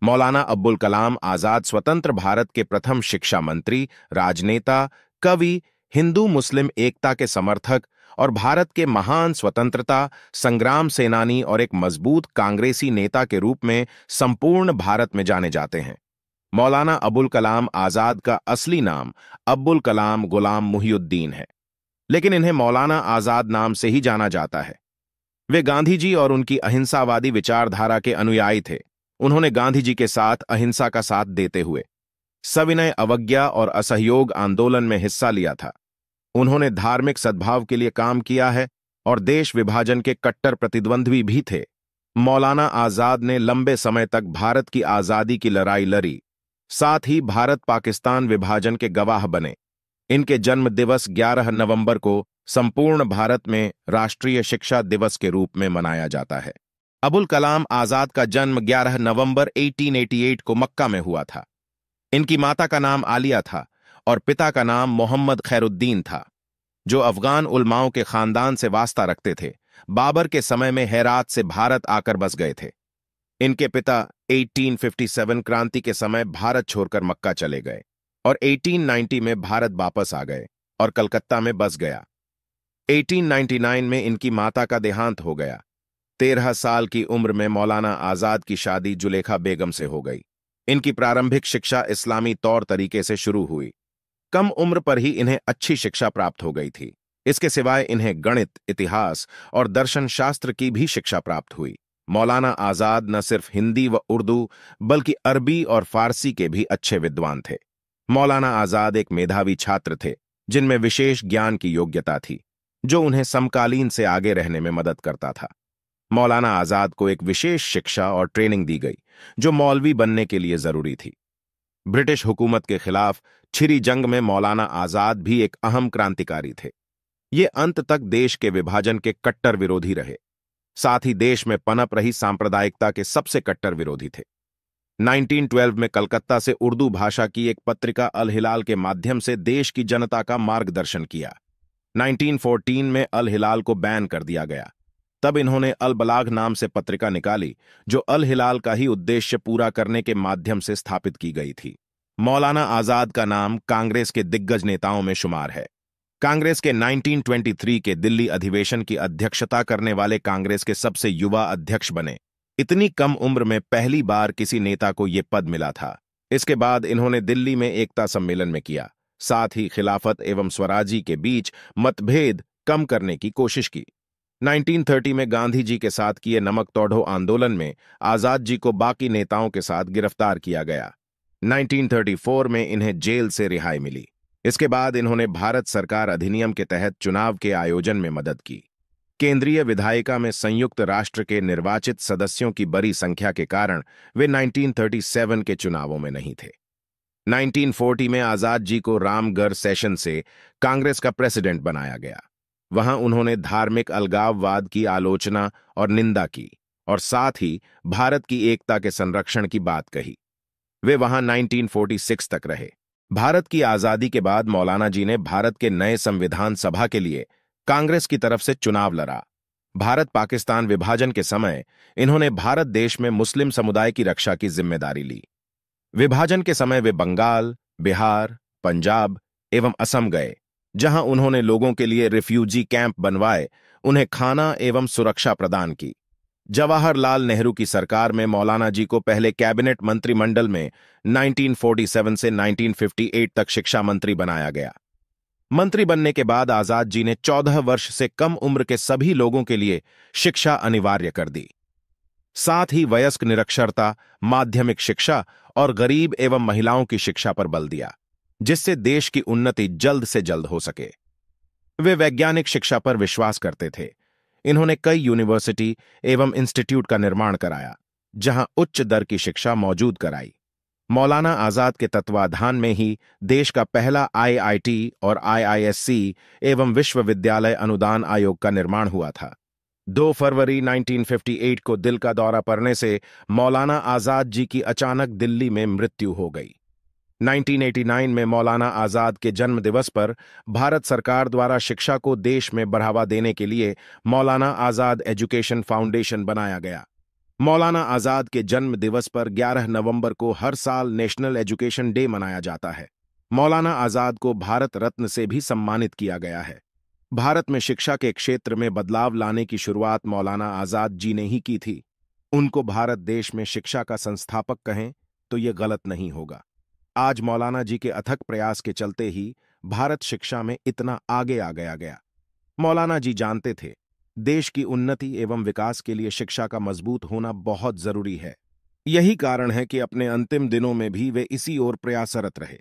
मौलाना अब्बुल कलाम आजाद स्वतंत्र भारत के प्रथम शिक्षा मंत्री, राजनेता, कवि, हिंदू मुस्लिम एकता के समर्थक और भारत के महान स्वतंत्रता संग्राम सेनानी और एक मजबूत कांग्रेसी नेता के रूप में संपूर्ण भारत में जाने जाते हैं। मौलाना अबुल कलाम आजाद का असली नाम अब्बुल कलाम गुलाम मुहिउद्दीन है, लेकिन इन्हें मौलाना आजाद नाम से ही जाना जाता है। वे गांधी जी और उनकी अहिंसावादी विचारधारा के अनुयायी थे। उन्होंने गांधी जी के साथ अहिंसा का साथ देते हुए सविनय अवज्ञा और असहयोग आंदोलन में हिस्सा लिया था। उन्होंने धार्मिक सद्भाव के लिए काम किया है और देश विभाजन के कट्टर प्रतिद्वंद्वी भी थे। मौलाना आजाद ने लंबे समय तक भारत की आजादी की लड़ाई लड़ी, साथ ही भारत पाकिस्तान विभाजन के गवाह बने। इनके जन्म दिवस 11 नवंबर को संपूर्ण भारत में राष्ट्रीय शिक्षा दिवस के रूप में मनाया जाता है। अबुल कलाम आजाद का जन्म 11 नवंबर 1888 को मक्का में हुआ था। इनकी माता का नाम आलिया था और पिता का नाम मोहम्मद खैरुद्दीन था, जो अफगान उलमाओं के खानदान से वास्ता रखते थे। बाबर के समय में हेरात से भारत आकर बस गए थे। इनके पिता 1857 क्रांति के समय भारत छोड़कर मक्का चले गए और 1890 में भारत वापस आ गए और कलकत्ता में बस गया। 1899 में इनकी माता का देहांत हो गया। 13 साल की उम्र में मौलाना आजाद की शादी जुलेखा बेगम से हो गई। इनकी प्रारंभिक शिक्षा इस्लामी तौर तरीके से शुरू हुई। कम उम्र पर ही इन्हें अच्छी शिक्षा प्राप्त हो गई थी। इसके सिवाय इन्हें गणित, इतिहास और दर्शन शास्त्र की भी शिक्षा प्राप्त हुई। मौलाना आजाद न सिर्फ हिंदी व उर्दू बल्कि अरबी और फारसी के भी अच्छे विद्वान थे। मौलाना आजाद एक मेधावी छात्र थे जिनमें विशेष ज्ञान की योग्यता थी, जो उन्हें समकालीन से आगे रहने में मदद करता था। मौलाना आजाद को एक विशेष शिक्षा और ट्रेनिंग दी गई जो मौलवी बनने के लिए जरूरी थी। ब्रिटिश हुकूमत के खिलाफ छिरी जंग में मौलाना आजाद भी एक अहम क्रांतिकारी थे। ये अंत तक देश के विभाजन के कट्टर विरोधी रहे, साथ ही देश में पनप रही सांप्रदायिकता के सबसे कट्टर विरोधी थे। 1912 में कलकत्ता से उर्दू भाषा की एक पत्रिका अल हिलाल के माध्यम से देश की जनता का मार्गदर्शन किया। 1914 में अल हिलाल को बैन कर दिया गया। तब इन्होंने अल बलाग नाम से पत्रिका निकाली, जो अल हिलाल का ही उद्देश्य पूरा करने के माध्यम से स्थापित की गई थी। मौलाना आजाद का नाम कांग्रेस के दिग्गज नेताओं में शुमार है। कांग्रेस के 1923 के दिल्ली अधिवेशन की अध्यक्षता करने वाले कांग्रेस के सबसे युवा अध्यक्ष बने। इतनी कम उम्र में पहली बार किसी नेता को यह पद मिला था। इसके बाद इन्होंने दिल्ली में एकता सम्मेलन में किया, साथ ही खिलाफत एवं स्वराजी के बीच मतभेद कम करने की कोशिश की। 1930 में गांधी जी के साथ किए नमक तोड़ो आंदोलन में आजाद जी को बाकी नेताओं के साथ गिरफ्तार किया गया। 1934 में इन्हें जेल से रिहाई मिली। इसके बाद इन्होंने भारत सरकार अधिनियम के तहत चुनाव के आयोजन में मदद की। केंद्रीय विधायिका में संयुक्त राष्ट्र के निर्वाचित सदस्यों की बड़ी संख्या के कारण वे 1937 के चुनावों में नहीं थे। 1940 में आजाद जी को रामगढ़ सेशन से कांग्रेस का प्रेसिडेंट बनाया गया। वहां उन्होंने धार्मिक अलगाववाद की आलोचना और निंदा की और साथ ही भारत की एकता के संरक्षण की बात कही। वे वहां 1946 तक रहे। भारत की आजादी के बाद मौलाना जी ने भारत के नए संविधान सभा के लिए कांग्रेस की तरफ से चुनाव लड़ा। भारत पाकिस्तान विभाजन के समय इन्होंने भारत देश में मुस्लिम समुदाय की रक्षा की जिम्मेदारी ली। विभाजन के समय वे बंगाल, बिहार, पंजाब एवं असम गए, जहां उन्होंने लोगों के लिए रिफ्यूजी कैंप बनवाए, उन्हें खाना एवं सुरक्षा प्रदान की। जवाहरलाल नेहरू की सरकार में मौलाना जी को पहले कैबिनेट मंत्रिमंडल में 1947 से 1958 तक शिक्षा मंत्री बनाया गया। मंत्री बनने के बाद आजाद जी ने 14 वर्ष से कम उम्र के सभी लोगों के लिए शिक्षा अनिवार्य कर दी। साथ ही वयस्क निरक्षरता, माध्यमिक शिक्षा और गरीब एवं महिलाओं की शिक्षा पर बल दिया, जिससे देश की उन्नति जल्द से जल्द हो सके। वे वैज्ञानिक शिक्षा पर विश्वास करते थे। इन्होंने कई यूनिवर्सिटी एवं इंस्टीट्यूट का निर्माण कराया, जहां उच्च दर की शिक्षा मौजूद कराई। मौलाना आजाद के तत्वाधान में ही देश का पहला IIT और IISc एवं विश्वविद्यालय अनुदान आयोग का निर्माण हुआ था। 2 फरवरी 1958 को दिल का दौरा पड़ने से मौलाना आजाद जी की अचानक दिल्ली में मृत्यु हो गई। 1989 में मौलाना आजाद के जन्म दिवस पर भारत सरकार द्वारा शिक्षा को देश में बढ़ावा देने के लिए मौलाना आजाद एजुकेशन फाउंडेशन बनाया गया। मौलाना आजाद के जन्म दिवस पर 11 नवंबर को हर साल नेशनल एजुकेशन डे मनाया जाता है। मौलाना आजाद को भारत रत्न से भी सम्मानित किया गया है। भारत में शिक्षा के क्षेत्र में बदलाव लाने की शुरुआत मौलाना आजाद जी ने ही की थी। उनको भारत देश में शिक्षा का संस्थापक कहें तो ये गलत नहीं होगा। आज मौलाना जी के अथक प्रयास के चलते ही भारत शिक्षा में इतना आगे आ गया। मौलाना जी जानते थे, देश की उन्नति एवं विकास के लिए शिक्षा का मजबूत होना बहुत जरूरी है। यही कारण है कि अपने अंतिम दिनों में भी वे इसी ओर प्रयासरत रहे।